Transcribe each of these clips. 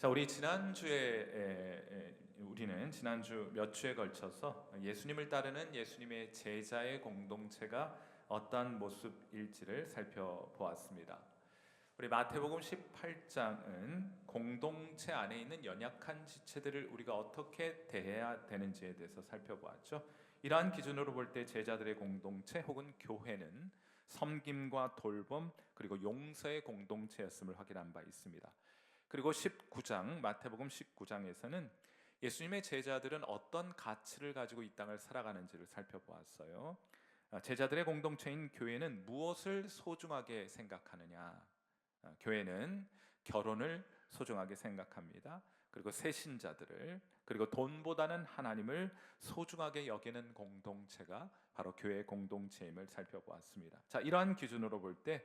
자, 우리는 지난주 몇 주에 걸쳐서 예수님을 따르는 예수님의 제자의 공동체가 어떠한 모습일지를 살펴보았습니다. 우리 마태복음 18장은 공동체 안에 있는 연약한 지체들을 우리가 어떻게 대해야 되는지에 대해서 살펴보았죠. 이러한 기준으로 볼 때 제자들의 공동체 혹은 교회는 섬김과 돌봄 그리고 용서의 공동체였음을 확인한 바 있습니다. 그리고 마태복음 19장에서는 예수님의 제자들은 어떤 가치를 가지고 이 땅을 살아가는지를 살펴보았어요. 제자들의 공동체인 교회는 무엇을 소중하게 생각하느냐? 교회는 결혼을 소중하게 생각합니다. 그리고 새신자들을, 그리고 돈보다는 하나님을 소중하게 여기는 공동체가 바로 교회의 공동체임을 살펴보았습니다. 자, 이러한 기준으로 볼 때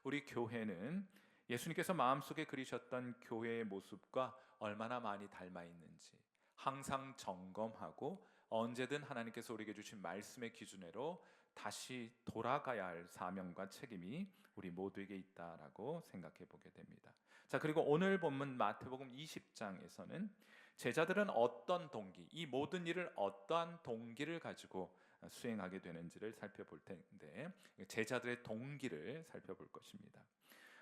우리 교회는 예수님께서 마음속에 그리셨던 교회의 모습과 얼마나 많이 닮아 있는지 항상 점검하고 언제든 하나님께서 우리에게 주신 말씀의 기준으로 다시 돌아가야 할 사명과 책임이 우리 모두에게 있다라고 생각해 보게 됩니다. 자, 그리고 오늘 본문 마태복음 20장에서는 제자들은 어떤 동기, 이 모든 일을 어떠한 동기를 가지고 수행하게 되는지를 살펴볼 텐데, 제자들의 동기를 살펴볼 것입니다.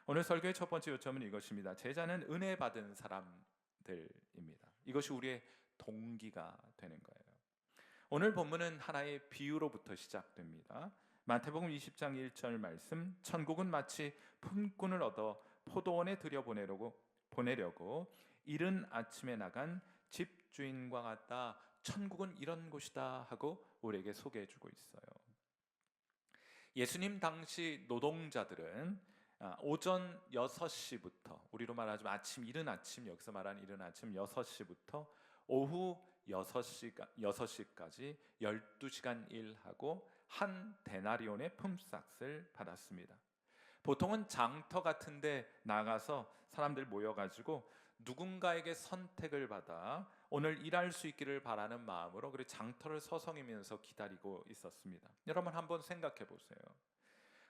오늘 설교의 첫 번째 요점은 이것입니다. 제자는 은혜 받은 사람들입니다. 이것이 우리의 동기가 되는 거예요. 오늘 본문은 하나의 비유로부터 시작됩니다. 마태복음 20장 1절 말씀, 천국은 마치 품꾼을 얻어 포도원에 보내려고 이른 아침에 나간 집주인과 같다. 천국은 이런 곳이다 하고 우리에게 소개해 주고 있어요. 예수님 당시 노동자들은 오전 6시부터, 우리로 말하자면 이른 아침, 여기서 말하는 이른 아침 6시부터 오후 6시까지 12시간 일하고 한 데나리온의 품삯을 받았습니다. 보통은 장터 같은데 나가서 사람들 모여가지고 누군가에게 선택을 받아 오늘 일할 수 있기를 바라는 마음으로 그리고 장터를 서성이면서 기다리고 있었습니다. 여러분 한번 생각해 보세요.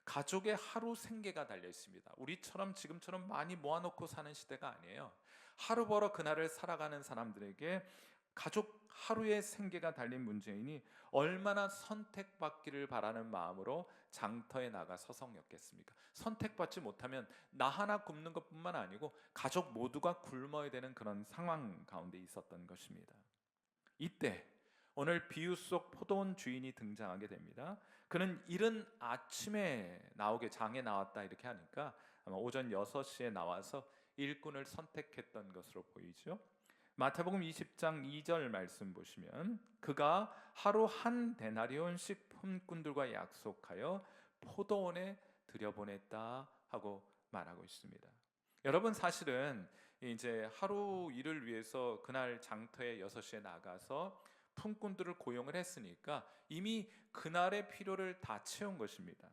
가족의 하루 생계가 달려 있습니다. 우리처럼 지금처럼 많이 모아놓고 사는 시대가 아니에요. 하루 벌어 그날을 살아가는 사람들에게 가족 하루의 생계가 달린 문제이니 얼마나 선택받기를 바라는 마음으로 장터에 나가 서성였겠습니까? 선택받지 못하면 나 하나 굶는 것뿐만 아니고 가족 모두가 굶어야 되는 그런 상황 가운데 있었던 것입니다. 이때 오늘 비유 속 포도원 주인이 등장하게 됩니다. 그는 이른 아침에 장에 나왔다 이렇게 하니까 아마 오전 6시에 나와서 일꾼을 선택했던 것으로 보이죠. 마태복음 20장 2절 말씀 보시면 그가 하루 한 데나리온씩 품꾼들과 약속하여 포도원에 들여보냈다 하고 말하고 있습니다. 여러분 사실은 이제 하루 일을 위해서 그날 장터에 6시에 나가서 품꾼들을 고용을 했으니까 이미 그날의 필요를 다 채운 것입니다.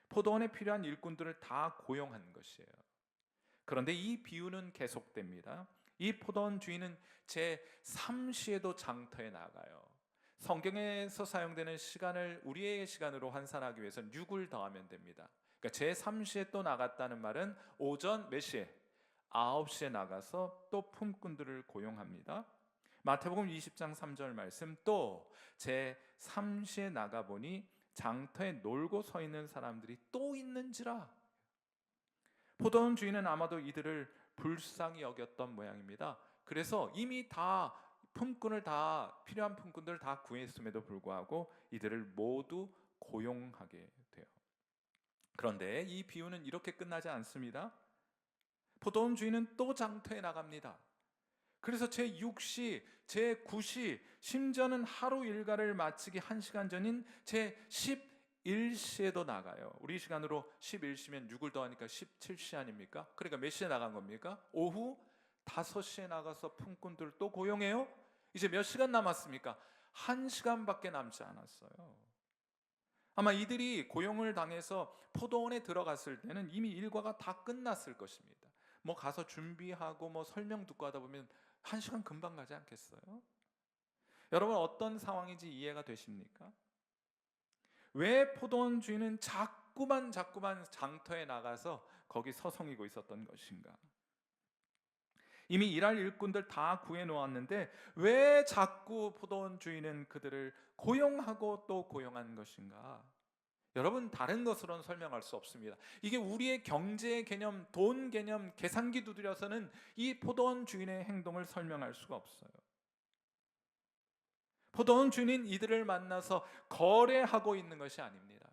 포도원에 필요한 일꾼들을 다 고용한 것이에요. 그런데 이 비유는 계속됩니다. 이 포도원 주인은 제3시에도 장터에 나가요. 성경에서 사용되는 시간을 우리의 시간으로 환산하기 위해서는 6을 더하면 됩니다. 그러니까 제3시에 또 나갔다는 말은 오전 몇 시에? 9시에 나가서 또 품꾼들을 고용합니다. 마태복음 20장 3절 말씀, 또 제3시에 나가보니 장터에 놀고 서 있는 사람들이 또 있는지라. 포도원 주인은 아마도 이들을 불쌍히 여겼던 모양입니다. 그래서 이미 필요한 품꾼들을 다 구했음에도 불구하고 이들을 모두 고용하게 돼요. 그런데 이 비유는 이렇게 끝나지 않습니다. 포도원 주인은 또 장터에 나갑니다. 그래서 제6시, 제9시, 심지어는 하루 일과를 마치기 1시간 전인 제11시에도 나가요. 우리 시간으로 11시면 6을 더하니까 17시 아닙니까? 그러니까 몇 시에 나간 겁니까? 오후 5시에 나가서 품꾼들 또 고용해요? 이제 몇 시간 남았습니까? 1시간밖에 남지 않았어요. 아마 이들이 고용을 당해서 포도원에 들어갔을 때는 이미 일과가 다 끝났을 것입니다. 뭐 가서 준비하고 뭐 설명 듣고 하다 보면 1시간 금방 가지 않겠어요? 여러분 어떤 상황인지 이해가 되십니까? 왜 포도원 주인은 자꾸만 장터에 나가서 거기 서성이고 있었던 것인가? 이미 일할 일꾼들 다 구해 놓았는데 왜 자꾸 포도원 주인은 그들을 고용하고 또 고용한 것인가? 여러분, 다른 것으로는 설명할 수 없습니다. 이게 우리의 경제 개념, 돈 개념, 계산기 두드려서는 이 포도원 주인의 행동을 설명할 수가 없어요. 포도원 주인은 이들을 만나서 거래하고 있는 것이 아닙니다.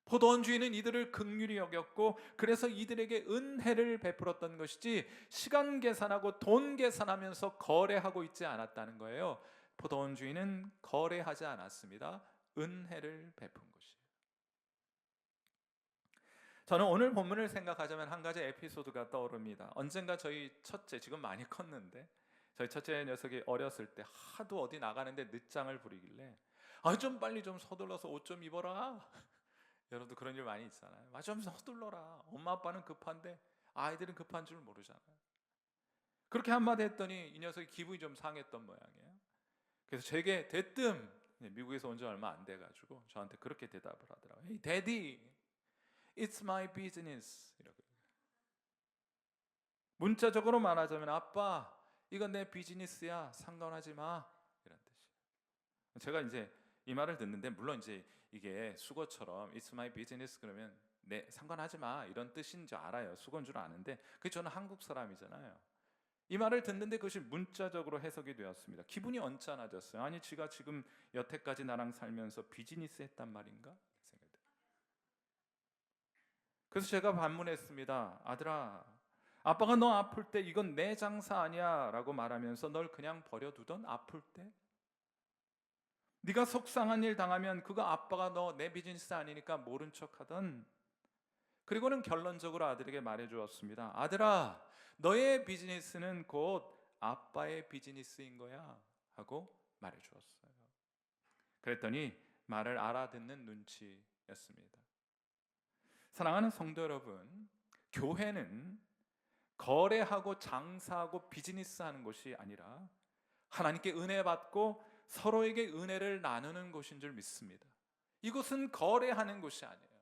포도원 주인은 이들을 긍휼히 여겼고 그래서 이들에게 은혜를 베풀었던 것이지 시간 계산하고 돈 계산하면서 거래하고 있지 않았다는 거예요. 포도원 주인은 거래하지 않았습니다. 은혜를 베푼 것이에요. 저는 오늘 본문을 생각하자면 한 가지 에피소드가 떠오릅니다. 언젠가 저희 첫째, 지금 많이 컸는데 저희 첫째 녀석이 어렸을 때 하도 어디 나가는데 늦장을 부리길래 좀 빨리 좀 서둘러서 옷 좀 입어라. 여러분도 그런 일 많이 있잖아요. 좀 서둘러라. 엄마 아빠는 급한데 아이들은 급한 줄 모르잖아요. 그렇게 한마디 했더니 이 녀석이 기분이 좀 상했던 모양이에요. 그래서 제게 대뜸, 미국에서 온 지 얼마 안 돼가지고 저한테 그렇게 대답을 하더라고요. Hey, Daddy, it's my business. 이렇게. 문자적으로 말하자면 아빠, 이건 내 비즈니스야. 상관하지 마. 이런 뜻이에요. 제가 이제 이 말을 듣는데 물론 이제 이게 수거처럼 It's my business 그러면 네, 상관하지 마 이런 뜻인 줄 알아요. 수거인 줄 아는데 그 저는 한국 사람이잖아요. 이 말을 듣는데 그것이 문자적으로 해석이 되었습니다. 기분이 언짢아졌어요. 아니 지가 지금 여태까지 나랑 살면서 비즈니스 했단 말인가? 생각이 그래서 제가 반문했습니다. 아들아, 아빠가 너 아플 때 이건 내 장사 아니야 라고 말하면서 널 그냥 버려두던 아플 때 네가 속상한 일 당하면 그거 아빠가 너 내 비즈니스 아니니까 모른 척하던. 그리고는 결론적으로 아들에게 말해 주었습니다. 아들아, 너의 비즈니스는 곧 아빠의 비즈니스인 거야 하고 말해 주었어요. 그랬더니 말을 알아듣는 눈치였습니다. 사랑하는 성도 여러분, 교회는 거래하고 장사하고 비즈니스하는 곳이 아니라 하나님께 은혜 받고 서로에게 은혜를 나누는 곳인 줄 믿습니다. 이곳은 거래하는 곳이 아니에요.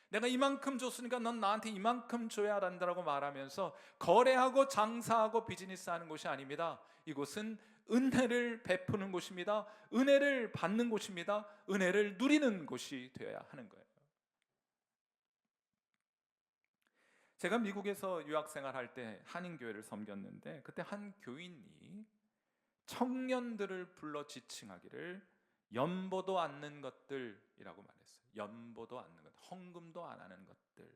내가 이만큼 줬으니까 넌 나한테 이만큼 줘야 한다고 말하면서 거래하고 장사하고 비즈니스하는 곳이 아닙니다. 이곳은 은혜를 베푸는 곳입니다. 은혜를 받는 곳입니다. 은혜를 누리는 곳이 되어야 하는 거예요. 제가 미국에서 유학생활할 때 한인교회를 섬겼는데 그때 한 교인이 청년들을 불러 지칭하기를 연보도 않는 것들이라고 말했어요. 연보도 않는 것, 헌금도 안 하는 것들.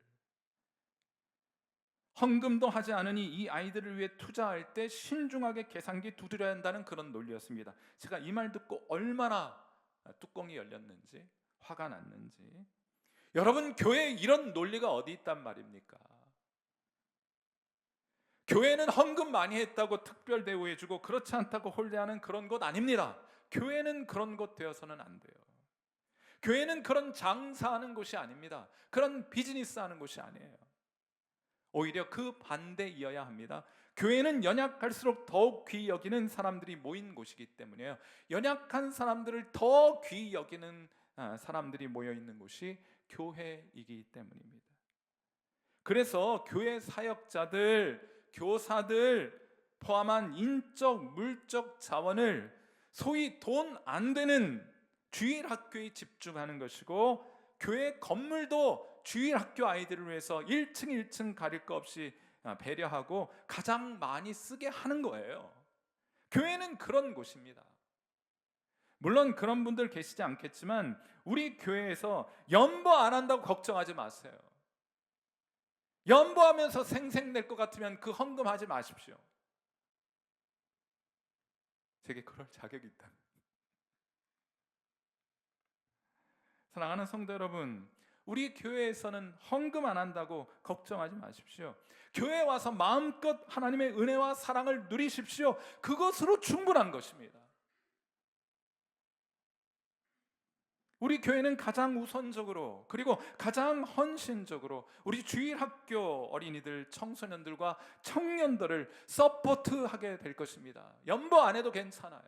헌금도 하지 않으니 이 아이들을 위해 투자할 때 신중하게 계산기 두드려야 한다는 그런 논리였습니다. 제가 이 말 듣고 얼마나 뚜껑이 열렸는지, 화가 났는지. 여러분, 교회에 이런 논리가 어디 있단 말입니까? 교회는 헌금 많이 했다고 특별 대우해주고 그렇지 않다고 홀대하는 그런 곳 아닙니다. 교회는 그런 곳 되어서는 안 돼요. 교회는 그런 장사하는 곳이 아닙니다. 그런 비즈니스 하는 곳이 아니에요. 오히려 그 반대이어야 합니다. 교회는 연약할수록 더욱 귀히 여기는 사람들이 모인 곳이기 때문에요. 연약한 사람들을 더 귀히 여기는 사람들이 모여 있는 곳이 교회이기 때문입니다. 그래서 교회 사역자들, 교사들 포함한 인적, 물적 자원을 소위 돈 안 되는 주일학교에 집중하는 것이고 교회 건물도 주일학교 아이들을 위해서 1층 1층 가릴 것 없이 배려하고 가장 많이 쓰게 하는 거예요. 교회는 그런 곳입니다. 물론 그런 분들 계시지 않겠지만 우리 교회에서 연보 안 한다고 걱정하지 마세요. 연보하면서 생색낼 것 같으면 그 헌금하지 마십시오. 제게 그럴 자격이 있다. 사랑하는 성도 여러분, 우리 교회에서는 헌금 안 한다고 걱정하지 마십시오. 교회에 와서 마음껏 하나님의 은혜와 사랑을 누리십시오. 그것으로 충분한 것입니다. 우리 교회는 가장 우선적으로 그리고 가장 헌신적으로 우리 주일학교 어린이들, 청소년들과 청년들을 서포트하게 될 것입니다. 연보 안 해도 괜찮아요.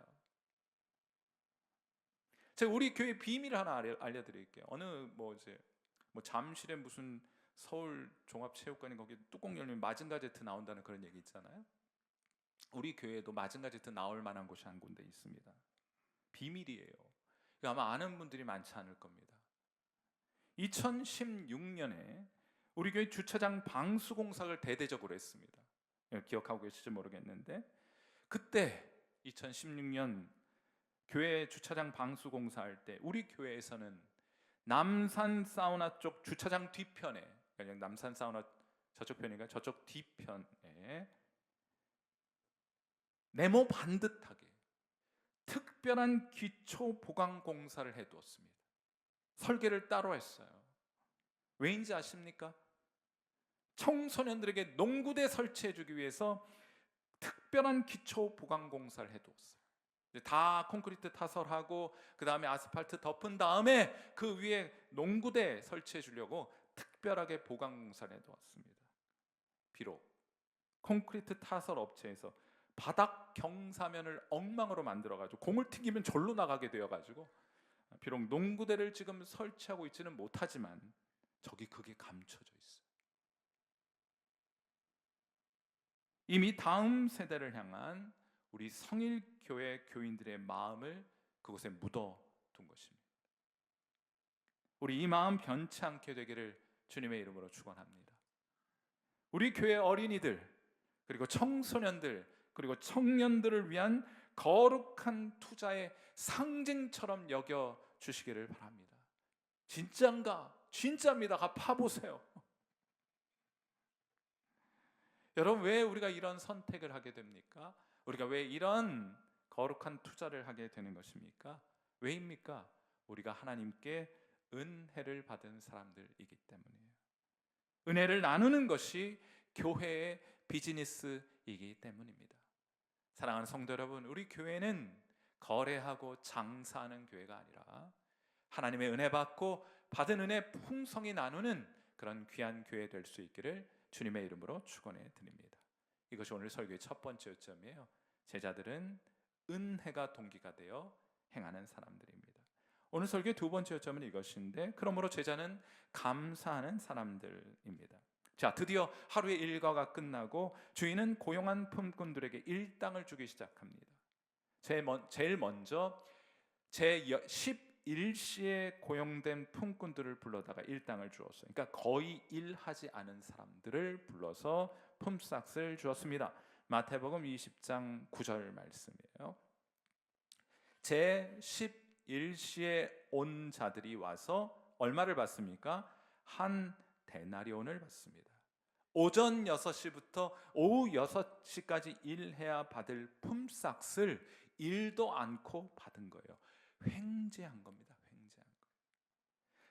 제가 우리 교회 비밀 하나 알려드릴게요. 어느 잠실에 무슨 서울 종합체육관이 거기 뚜껑 열리면 마징가 제트 나온다는 그런 얘기 있잖아요. 우리 교회에도 마징가지트 나올 만한 곳이 한 군데 있습니다. 비밀이에요. 이거 아마 아는 분들이 많지 않을 겁니다. 2016년에 우리 교회 주차장 방수 공사를 대대적으로 했습니다. 기억하고 계실지 모르겠는데, 그때 2016년 교회 주차장 방수 공사할 때 우리 교회에서는 남산 사우나 쪽 주차장 뒤편에, 그냥 남산 사우나 저쪽 편인가 저쪽 뒤편에 네모 반듯하게 특별한 기초 보강 공사를 해두었습니다. 설계를 따로 했어요. 왜인지 아십니까? 청소년들에게 농구대 설치해주기 위해서 특별한 기초 보강 공사를 해두었어요. 다 콘크리트 타설하고 그 다음에 아스팔트 덮은 다음에 그 위에 농구대 설치해 주려고 특별하게 보강 공사를 해두었습니다. 비록 콘크리트 타설 업체에서 바닥 경사면을 엉망으로 만들어가지고 공을 튕기면 절로 나가게 되어가지고 비록 농구대를 지금 설치하고 있지는 못하지만 저기 그게 감춰져 있어요. 이미 다음 세대를 향한 우리 성일교회 교인들의 마음을 그곳에 묻어둔 것입니다. 우리 이 마음 변치 않게 되기를 주님의 이름으로 축원합니다. 우리 교회 어린이들, 그리고 청소년들, 그리고 청년들을 위한 거룩한 투자의 상징처럼 여겨주시기를 바랍니다. 진짜인가? 진짜입니다. 가 파보세요. 여러분, 왜 우리가 이런 선택을 하게 됩니까? 우리가 왜 이런 거룩한 투자를 하게 되는 것입니까? 왜입니까? 우리가 하나님께 은혜를 받은 사람들이기 때문이에요. 은혜를 나누는 것이 교회의 비즈니스이기 때문입니다. 사랑하는 성도 여러분, 우리 교회는 거래하고 장사하는 교회가 아니라 하나님의 은혜 받고 받은 은혜 풍성히 나누는 그런 귀한 교회 될 수 있기를 주님의 이름으로 축원해 드립니다. 이것이 오늘 설교의 첫 번째 요점이에요. 제자들은 은혜가 동기가 되어 행하는 사람들입니다. 오늘 설교의 두 번째 요점은 이것인데, 그러므로 제자는 감사하는 사람들입니다. 자, 드디어 하루의 일과가 끝나고 주인은 고용한 품꾼들에게 일당을 주기 시작합니다. 제일 먼저 제11시에 고용된 품꾼들을 불러다가 일당을 주었어요. 그러니까 거의 일하지 않은 사람들을 불러서 품삯을 주었습니다. 마태복음 20장 9절 말씀이에요. 제11시에 온 자들이 와서 얼마를 받습니까? 한 데나리온을 받습니다. 오전 6시부터 오후 6시까지 일해야 받을 품삯을 일도 않고 받은 거예요. 횡재한 겁니다. 횡재한 거.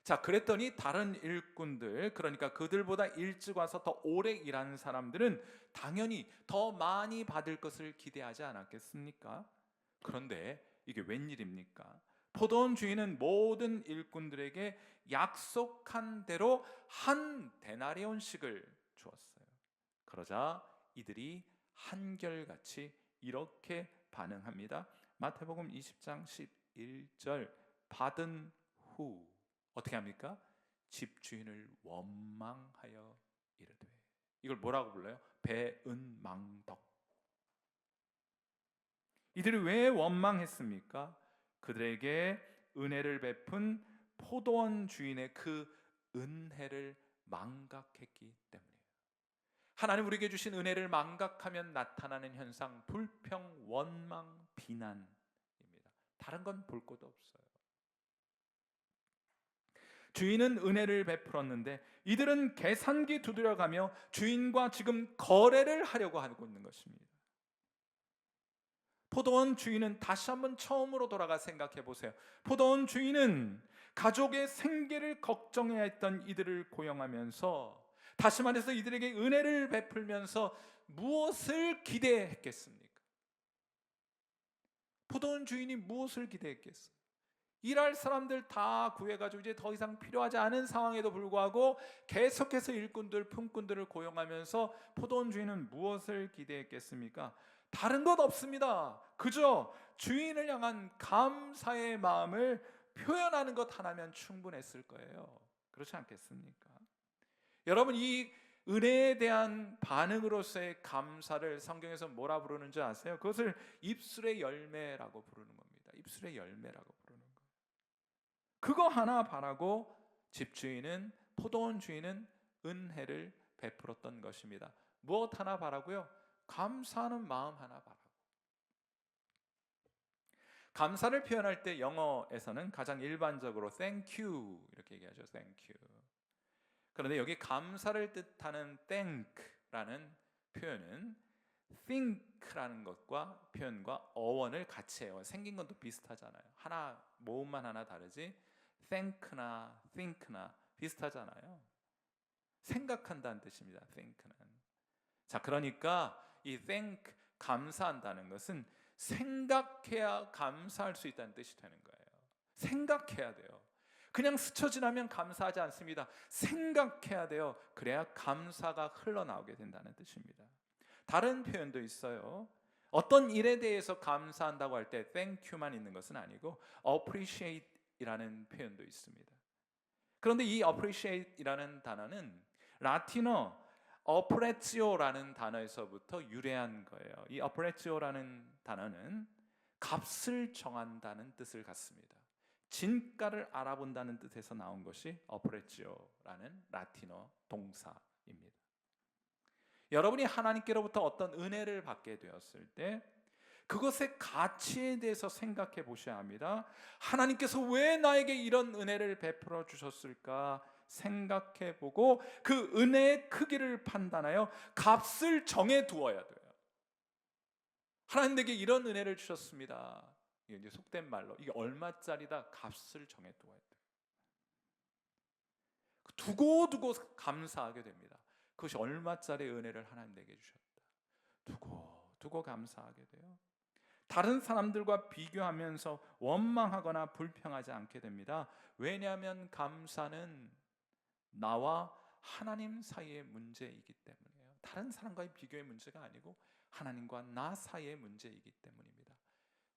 자, 그랬더니 다른 일꾼들, 그러니까 그들보다 일찍 와서 더 오래 일하는 사람들은 당연히 더 많이 받을 것을 기대하지 않았겠습니까? 그런데 이게 웬일입니까? 포도원 주인은 모든 일꾼들에게 약속한 대로 한 데나리온씩을 주었어요. 그러자 이들이 한결같이 이렇게 반응합니다. 마태복음 20장 11절, 받은 후 어떻게 합니까? 집주인을 원망하여 이르되, 이걸 뭐라고 불러요? 배은망덕. 이들이 왜 원망했습니까? 그들에게 은혜를 베푼 포도원 주인의 그 은혜를 망각했기 때문이에요. 하나님 우리에게 주신 은혜를 망각하면 나타나는 현상, 불평, 원망, 비난입니다. 다른 건 볼 것도 없어요. 주인은 은혜를 베풀었는데 이들은 계산기 두드려가며 주인과 지금 거래를 하려고 하고 있는 것입니다. 포도원 주인은 다시 한번 처음으로 돌아가 생각해 보세요. 포도원 주인은 가족의 생계를 걱정해야 했던 이들을 고용하면서, 다시 말해서 이들에게 은혜를 베풀면서 무엇을 기대했겠습니까? 포도원 주인이 무엇을 기대했겠어요? 일할 사람들 다 구해가지고 이제 더 이상 필요하지 않은 상황에도 불구하고 계속해서 일꾼들, 품꾼들을 고용하면서 포도원 주인은 무엇을 기대했겠습니까? 다른 것 없습니다. 그저 주인을 향한 감사의 마음을 표현하는 것 하나면 충분했을 거예요. 그렇지 않겠습니까? 여러분, 이 은혜에 대한 반응으로서의 감사를 성경에서 뭐라 부르는 줄 아세요? 그것을 입술의 열매라고 부르는 겁니다. 입술의 열매라고 부르는 거예요. 그거 하나 바라고 집주인은, 포도원 주인은 은혜를 베풀었던 것입니다. 무엇 하나 바라고요? 감사하는 마음 하나 바라고. 감사를 표현할 때 영어에서는 가장 일반적으로 thank you 이렇게 얘기하죠. thank you. 그런데 여기 감사를 뜻하는 thank라는 표현은 think라는 것과 표현과 어원을 같이 해요. 생긴 건 또 비슷하잖아요. 하나 모음만 하나 다르지 thank나 think나 비슷하잖아요. 생각한다는 뜻입니다. think는. 자, 그러니까 이 thank 감사한다는 것은 생각해야 감사할 수 있다는 뜻이 되는 거예요. 생각해야 돼요. 그냥 스쳐 지나면 감사하지 않습니다. 생각해야 돼요. 그래야 감사가 흘러나오게 된다는 뜻입니다. 다른 표현도 있어요. 어떤 일에 대해서 감사한다고 할 때 thank you만 있는 것은 아니고 appreciate이라는 표현도 있습니다. 그런데 이 appreciate이라는 단어는 라틴어 apprezzio라는 단어에서부터 유래한 거예요. 이 apprezzio라는 단어는 값을 정한다는 뜻을 갖습니다. 진가를 알아본다는 뜻에서 나온 것이 apprezzio라는 라틴어 동사입니다. 여러분이 하나님께로부터 어떤 은혜를 받게 되었을 때 그것의 가치에 대해서 생각해 보셔야 합니다. 하나님께서 왜 나에게 이런 은혜를 베풀어 주셨을까 생각해 보고 그 은혜의 크기를 판단하여 값을 정해 두어야 돼요. 하나님 내게 이런 은혜를 주셨습니다. 이게 이제 속된 말로 이게 얼마짜리다 값을 정해 두어야 돼요. 두고 감사하게 됩니다. 그것이 얼마짜리 은혜를 하나님 내게 주셨다. 두고 감사하게 돼요. 다른 사람들과 비교하면서 원망하거나 불평하지 않게 됩니다. 왜냐하면 감사는 나와 하나님 사이의 문제이기 때문이에요. 다른 사람과의 비교의 문제가 아니고 하나님과 나 사이의 문제이기 때문입니다.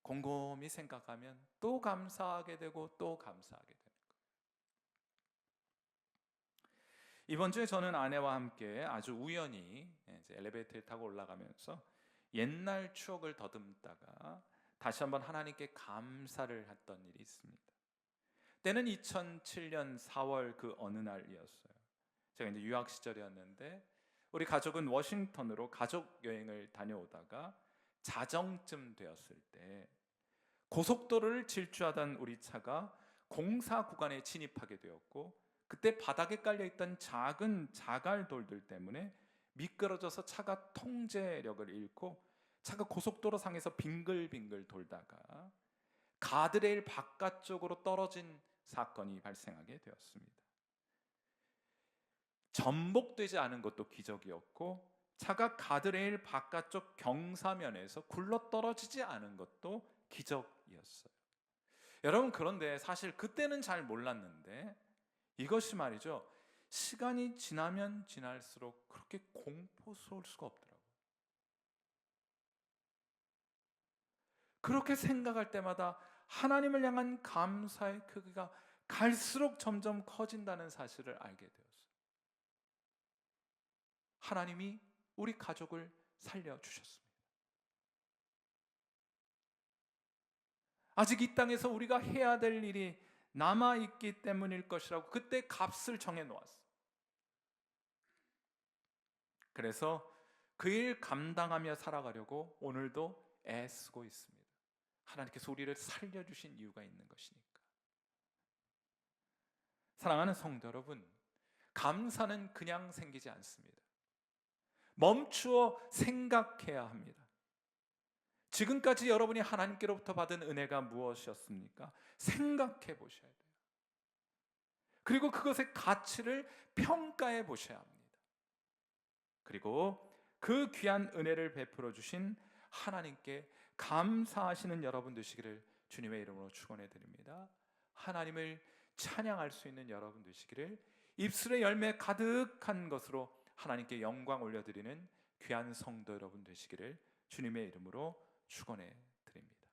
곰곰이 생각하면 또 감사하게 되고 또 감사하게 되는 거예요. 이번 주에 저는 아내와 함께 아주 우연히 이제 엘리베이터에 타고 올라가면서 옛날 추억을 더듬다가 다시 한번 하나님께 감사를 했던 일이 있습니다. 때는 2007년 4월 그 어느 날이었어요. 제가 이제 유학 시절이었는데 우리 가족은 워싱턴으로 가족 여행을 다녀오다가 자정쯤 되었을 때 고속도로를 질주하던 우리 차가 공사 구간에 진입하게 되었고 그때 바닥에 깔려있던 작은 자갈돌들 때문에 미끄러져서 차가 통제력을 잃고 차가 고속도로 상에서 빙글빙글 돌다가 가드레일 바깥쪽으로 떨어진 사건이 발생하게 되었습니다. 전복되지 않은 것도 기적이었고 차가 가드레일 바깥쪽 경사면에서 굴러떨어지지 않은 것도 기적이었어요. 여러분, 그런데 사실 그때는 잘 몰랐는데 이것이 말이죠, 시간이 지나면 지날수록 그렇게 공포스러울 수가 없더라고요. 그렇게 생각할 때마다 하나님을 향한 감사의 크기가 갈수록 점점 커진다는 사실을 알게 되었어요. 하나님이 우리 가족을 살려주셨습니다. 아직 이 땅에서 우리가 해야 될 일이 남아있기 때문일 것이라고 그때 값을 정해놓았어요. 그래서 그 일 감당하며 살아가려고 오늘도 애쓰고 있습니다. 하나님께서 우리를 살려주신 이유가 있는 것이니까. 사랑하는 성도 여러분, 감사는 그냥 생기지 않습니다. 멈추어 생각해야 합니다. 지금까지 여러분이 하나님께로부터 받은 은혜가 무엇이었습니까? 생각해 보셔야 돼요. 그리고 그것의 가치를 평가해 보셔야 합니다. 그리고 그 귀한 은혜를 베풀어 주신 하나님께 감사하시는 여러분 되시기를 주님의 이름으로 축원해 드립니다. 하나님을 찬양할 수 있는 여러분 되시기를, 입술의 열매 가득한 것으로 하나님께 영광 올려드리는 귀한 성도 여러분 되시기를 주님의 이름으로 축원해 드립니다.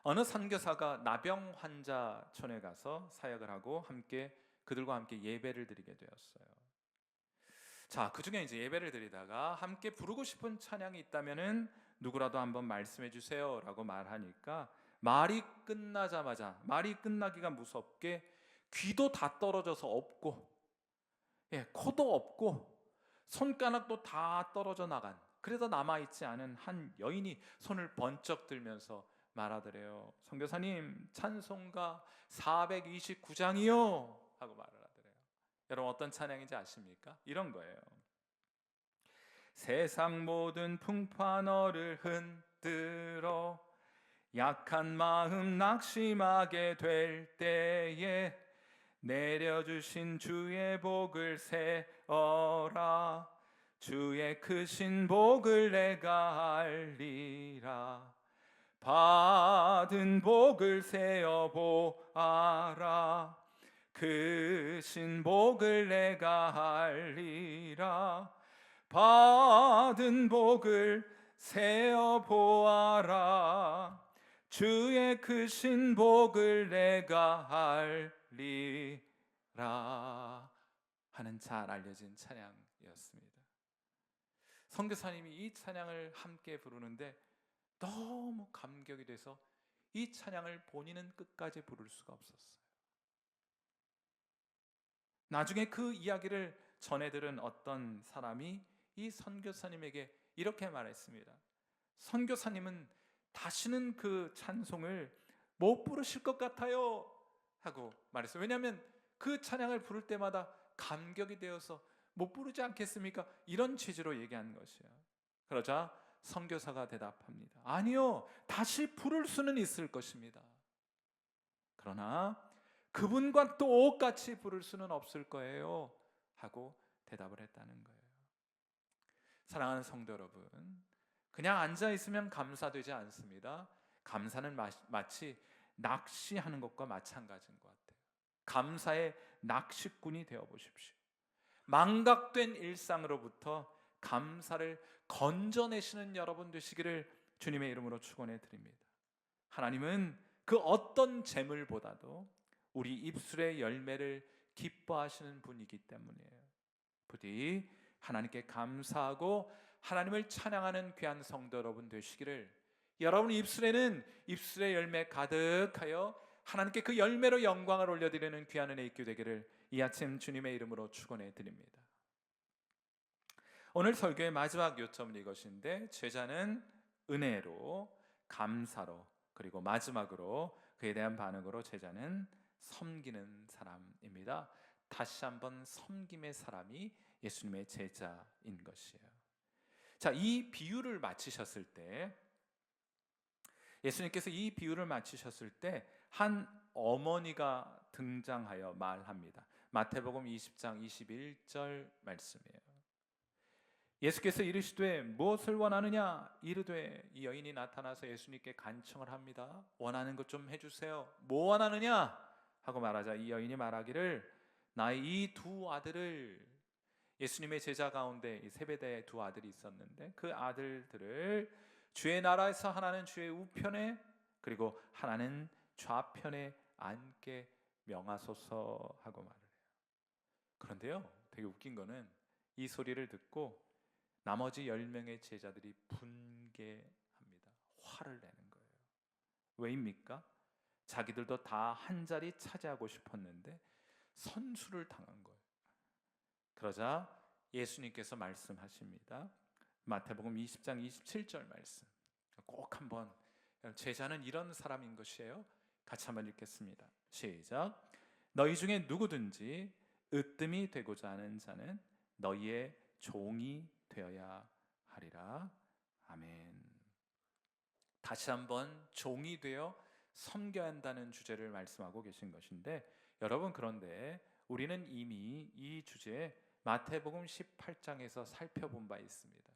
어느 선교사가 나병 환자촌에 가서 사역을 하고 그들과 함께 예배를 드리게 되었어요. 자, 그중에 이제 예배를 드리다가 함께 부르고 싶은 찬양이 있다면은 누구라도 한번 말씀해 주세요라고 말하니까 말이 끝나기가 무섭게 귀도 다 떨어져서 없고, 코도 없고 손가락도 다 떨어져 나간, 그래서 남아있지 않은 한 여인이 손을 번쩍 들면서 말하더래요. 선교사님, 찬송가 429장이요 하고 말을 하더래요. 여러분, 어떤 찬양인지 아십니까? 이런 거예요. 세상 모든 풍파 너를 흔들어 약한 마음 낙심하게 될 때에 내려주신 주의 복을 세어라. 주의 크신 복을 내가 알리라. 받은 복을 세어 보아라. 크신 복을 내가 알리라. 받은 복을 세어 보아라. 주의 크신 복을 내가 알리라 하는 잘 알려진 찬양이었습니다. 선교사님이 이 찬양을 함께 부르는데 너무 감격이 돼서 이 찬양을 본인은 끝까지 부를 수가 없었어요. 나중에 그 이야기를 전해 들은 어떤 사람이 이 선교사님에게 이렇게 말했습니다. 선교사님은 다시는 그 찬송을 못 부르실 것 같아요 하고 말했어요. 왜냐하면 그 찬양을 부를 때마다 감격이 되어서 못 부르지 않겠습니까? 이런 취지로 얘기한 것이에요. 그러자 선교사가 대답합니다. 아니요, 다시 부를 수는 있을 것입니다. 그러나 그분과 똑같이 부를 수는 없을 거예요 하고 대답을 했다는 거예요. 사랑하는 성도 여러분, 그냥 앉아 있으면 감사되지 않습니다. 감사는 마치 낚시하는 것과 마찬가지인 것 같아요. 감사의 낚시꾼이 되어 보십시오. 망각된 일상으로부터 감사를 건져내시는 여러분 되시기를 주님의 이름으로 축원해 드립니다. 하나님은 그 어떤 재물보다도 우리 입술의 열매를 기뻐하시는 분이기 때문이에요. 부디 하나님께 감사하고 하나님을 찬양하는 귀한 성도 여러분 되시기를, 여러분 입술에는 입술의 열매 가득하여 하나님께 그 열매로 영광을 올려드리는 귀한 은혜 있게 되기를 이 아침 주님의 이름으로 축원해 드립니다. 오늘 설교의 마지막 요점은 이것인데, 제자는 은혜로, 감사로, 그리고 마지막으로 그에 대한 반응으로 제자는 섬기는 사람입니다. 다시 한번 섬김의 사람이 예수님의 제자인 것이에요. 자, 이 비유를 마치셨을 때, 예수님께서 이 비유를 마치셨을 때 한 어머니가 등장하여 말합니다. 마태복음 20장 21절 말씀이에요. 예수께서 이르시되 무엇을 원하느냐 이르되, 이 여인이 나타나서 예수님께 간청을 합니다. 원하는 것 좀 해주세요. 뭐 원하느냐 하고 말하자 이 여인이 말하기를, 나의 이 두 아들을, 예수님의 제자 가운데 이 세베대의 두 아들이 있었는데 그 아들들을 주의 나라에서 하나는 주의 우편에 그리고 하나는 좌편에 앉게 명하소서 하고 말을 해요. 그런데요, 되게 웃긴 거는 이 소리를 듣고 나머지 10명의 제자들이 분개합니다. 화를 내는 거예요. 왜입니까? 자기들도 다 한 자리 차지하고 싶었는데 선수를 당한 거예요. 그러자 예수님께서 말씀하십니다. 마태복음 20장 27절 말씀 꼭 한번, 제자는 이런 사람인 것이에요. 같이 한번 읽겠습니다. 시작. 너희 중에 누구든지 으뜸이 되고자 하는 자는 너희의 종이 되어야 하리라. 아멘. 다시 한번 종이 되어 섬겨야 한다는 주제를 말씀하고 계신 것인데, 여러분, 그런데 우리는 이미 이 주제 마태복음 18장에서 살펴본 바 있습니다.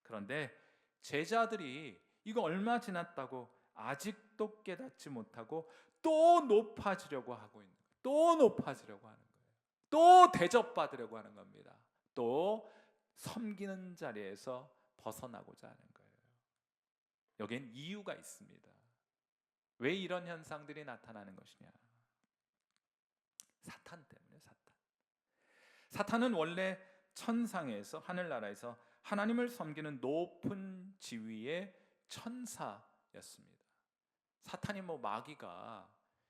그런데 제자들이 이거 얼마 지났다고 아직도 깨닫지 못하고 또 높아지려고 하고 있는 거예요. 또 높아지려고 하는 거예요. 또 대접받으려고 하는 겁니다. 또 섬기는 자리에서 벗어나고자 하는 거예요. 여기엔 이유가 있습니다. 왜 이런 현상들이 나타나는 것이냐? 사탄 때문에. 사탄은 원래 천상에서, 하늘나라에서 하나님을 섬기는 높은 지위의 천사였습니다. 사탄이 마귀가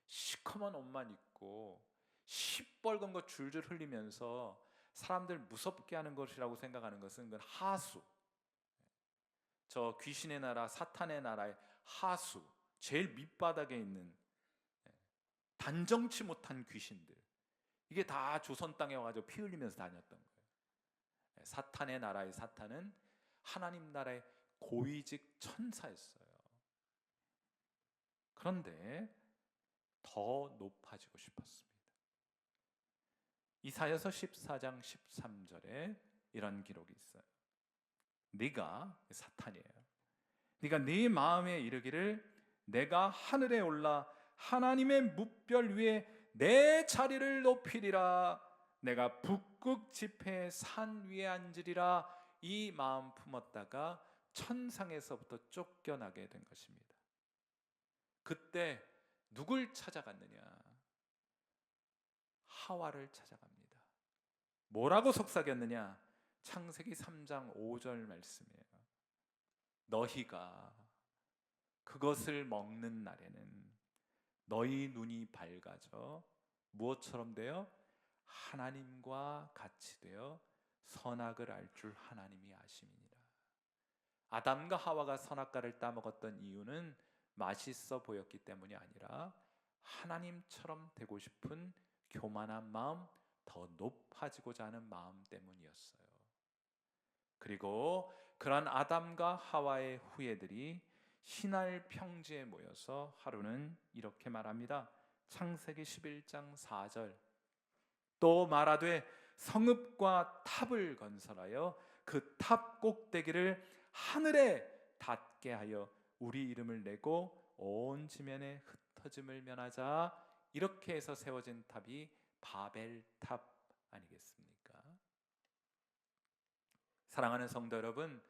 시커먼 옷만 입고 시뻘건 거 줄줄 흘리면서 사람들 무섭게 하는 것이라고 생각하는 것은 그건 하수, 저 귀신의 나라 사탄의 나라의 하수, 제일 밑바닥에 있는 단정치 못한 귀신들, 이게 다 조선 땅에 와가지고 피 흘리면서 다녔던 거예요. 사탄의 나라의 사탄은 하나님 나라의 고위직 천사였어요. 그런데 더 높아지고 싶었습니다. 이사야서 14장 13절에 이런 기록이 있어요. 네가, 사탄이에요, 네가 네 마음에 이르기를 내가 하늘에 올라 하나님의 뭇별 위에 내 자리를 높이리라, 내가 북극 지폐의 산 위에 앉으리라, 이 마음 품었다가 천상에서부터 쫓겨나게 된 것입니다. 그때 누굴 찾아갔느냐? 하와를 찾아갑니다. 뭐라고 속삭였느냐? 창세기 3장 5절 말씀이에요. 너희가 그것을 먹는 날에는 너희 눈이 밝아져 무엇처럼 되어? 하나님과 같이 되어 선악을 알 줄 하나님이 아심이니라. 아담과 하와가 선악과를 따먹었던 이유는 맛있어 보였기 때문이 아니라 하나님처럼 되고 싶은 교만한 마음, 더 높아지고자 하는 마음 때문이었어요. 그리고 그런 아담과 하와의 후예들이 신할 평지에 모여서 하루는 이렇게 말합니다. 창세기 11장 4절, 또 말하되 성읍과 탑을 건설하여 그 탑 꼭대기를 하늘에 닿게 하여 우리 이름을 내고 온 지면에 흩어짐을 면하자. 이렇게 해서 세워진 탑이 바벨탑 아니겠습니까? 사랑하는 성도 여러분,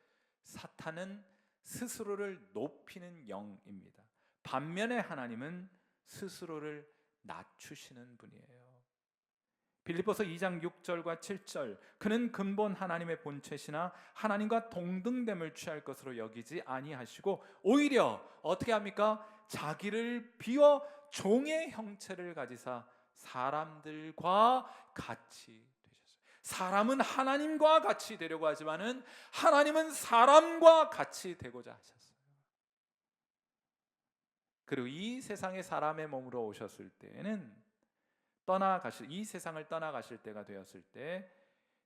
사탄은 스스로를 높이는 영입니다. 반면에 하나님은 스스로를 낮추시는 분이에요. 빌립보서 2장 6절과 7절, 그는 근본 하나님의 본체시나 하나님과 동등됨을 취할 것으로 여기지 아니하시고 오히려 어떻게 합니까? 자기를 비워 종의 형체를 가지사 사람들과 같이 되셨어요. 사람은 하나님과 같이 되려고 하지만은 하나님은 사람과 같이 되고자 하셨어요. 그리고 이 세상에 사람의 몸으로 오셨을 때에는 이 세상을 떠나가실 때가 되었을 때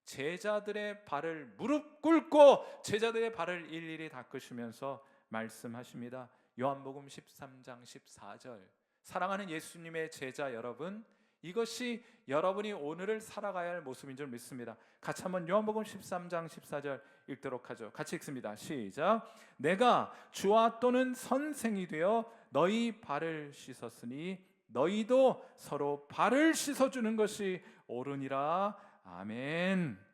제자들의 발을 무릎 꿇고 제자들의 발을 일일이 닦으시면서 말씀하십니다. 요한복음 13장 14절, 사랑하는 예수님의 제자 여러분, 이것이 여러분이 오늘을 살아가야 할 모습인 줄 믿습니다. 같이 한번 요한복음 13장 14절 읽도록 하죠. 같이 읽습니다. 시작. 내가 주와 또는 선생이 되어 너희 발을 씻었으니 너희도 서로 발을 씻어주는 것이 옳으니라. 아멘.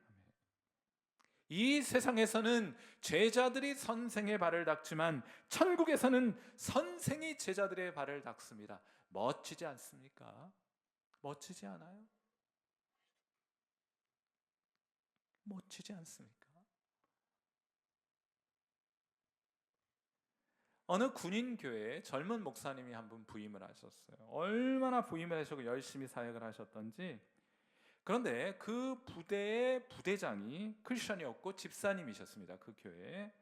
이 세상에서는 제자들이 선생의 발을 닦지만 천국에서는 선생이 제자들의 발을 닦습니다. 멋지지 않습니까? 멋지지 않아요? 멋지지 않습니까? 어느 군인 교회에 젊은 목사님이 한 분 부임을 하셨어요. 얼마나 부임을 하시고 열심히 사역을 하셨던지. 그런데 그 부대의 부대장이 크리스천이었고 집사님이셨습니다. 그 교회에.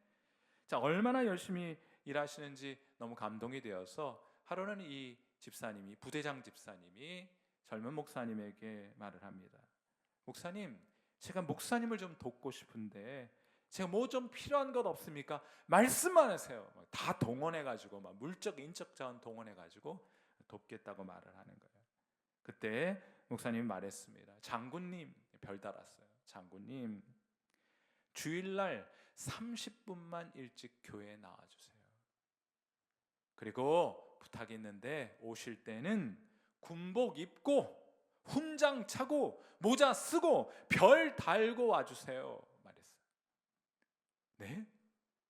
자, 얼마나 열심히 일하시는지 너무 감동이 되어서 하루는 이 집사님이, 부대장 집사님이 젊은 목사님에게 말을 합니다. 목사님, 제가 목사님을 좀 돕고 싶은데 제가 뭐 좀 필요한 것 없습니까? 말씀만 하세요. 다 동원해가지고 막 물적, 인적 자원 동원해가지고 돕겠다고 말을 하는 거예요. 그때 목사님이 말했습니다. 장군님, 별 달았어요. 장군님, 주일날 30분만 일찍 교회에 나와주세요. 그리고 부탁이 있는데 오실 때는 군복 입고 훈장 차고 모자 쓰고 별 달고 와주세요. 말했어요. 네?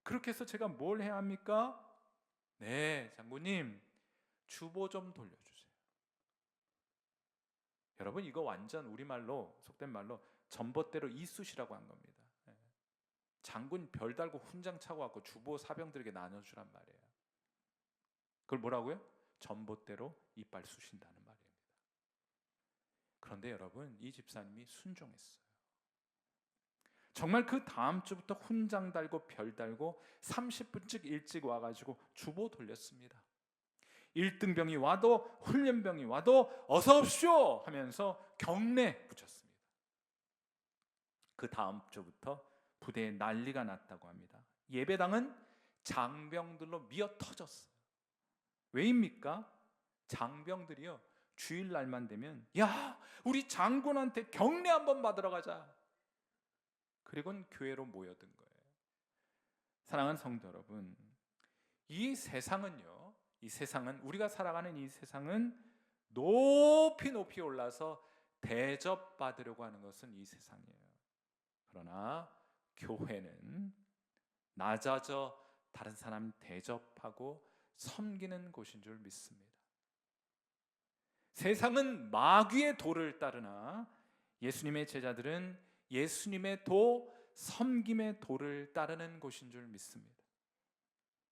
그렇게 해서 제가 뭘 해야 합니까? 네, 장군님, 주보 좀 돌려주세요. 여러분 이거 완전 우리말로 속된 말로 전봇대로 이쑤시라고 한 겁니다. 장군 별 달고 훈장 차고 갖고 주보 사병들에게 나눠주란 말이에요. 그걸 뭐라고요? 전봇대로 이빨 쑤신다는 말입니다. 그런데 여러분 이 집사님이 순종했어요. 정말 그 다음 주부터 훈장 달고 별 달고 30분씩 일찍 와가지고 주보 돌렸습니다. 1등병이 와도 훈련병이 와도 어서 오십시오 하면서 경례 붙였습니다. 그 다음 주부터 부대에 난리가 났다고 합니다. 예배당은 장병들로 미어 터졌어요. 왜입니까? 장병들이요 주일날만 되면 야 우리 장군한테 경례 한번 받으러 가자. 그리고는 교회로 모여든 거예요. 사랑하는 성도 여러분, 이 세상은요, 이 세상은 우리가 살아가는 이 세상은 높이 높이 올라서 대접받으려고 하는 것은 이 세상이에요. 그러나 교회는 낮아져 다른 사람 대접하고 섬기는 곳인 줄 믿습니다. 세상은 마귀의 도를 따르나 예수님의 제자들은 예수님의 도, 섬김의 도를 따르는 곳인 줄 믿습니다.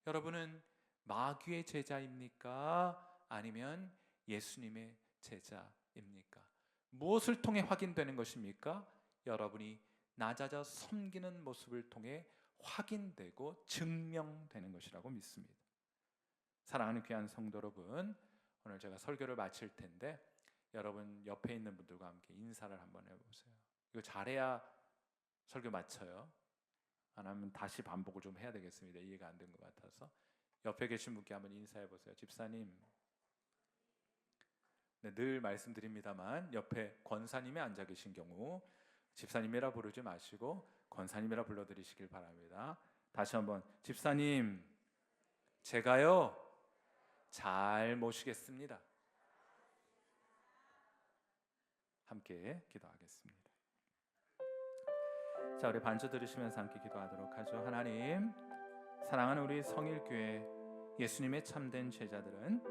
여러분은 마귀의 제자입니까? 아니면 예수님의 제자입니까? 무엇을 통해 확인되는 것입니까? 여러분이 낮아져 섬기는 모습을 통해 확인되고 증명되는 것이라고 믿습니다. 사랑하는 귀한 성도 여러분, 오늘 제가 설교를 마칠 텐데 여러분 옆에 있는 분들과 함께 인사를 한번 해보세요. 이거 잘해야 설교 마쳐요. 안 하면 다시 반복을 좀 해야 되겠습니다. 이해가 안 된 것 같아서. 옆에 계신 분께 한번 인사해 보세요. 집사님. 네, 늘 말씀드립니다만 옆에 권사님이 앉아 계신 경우 집사님이라 부르지 마시고 권사님이라 불러드리시길 바랍니다. 다시 한번 집사님, 제가요 잘 모시겠습니다. 함께 기도하겠습니다. 자, 우리 반주 들으시면서 함께 기도하도록 하죠. 하나님, 사랑하는 우리 성일교회 예수님의 참된 제자들은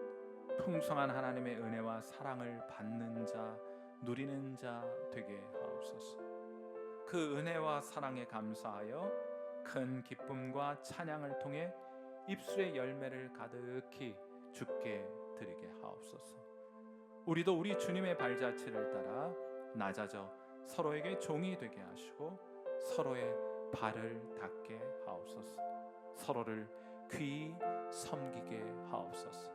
풍성한 하나님의 은혜와 사랑을 받는 자, 누리는 자 되게 하옵소서. 그 은혜와 사랑에 감사하여 큰 기쁨과 찬양을 통해 입술의 열매를 가득히 주께 드리게 하옵소서. 우리도 우리 주님의 발자취를 따라 낮아져 서로에게 종이 되게 하시고 서로의 발을 닦게 하옵소서. 서로를 귀히 섬기게 하옵소서.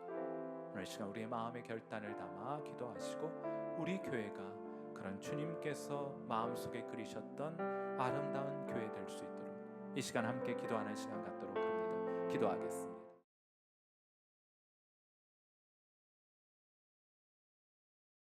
오늘 시간 우리의 마음의 결단을 담아 기도하시고 우리 교회가 그런 주님께서 마음속에 그리셨던 아름다운 교회 될 수 있도록 이 시간 함께 기도하는 시간 갖도록 합니다. 기도하겠습니다.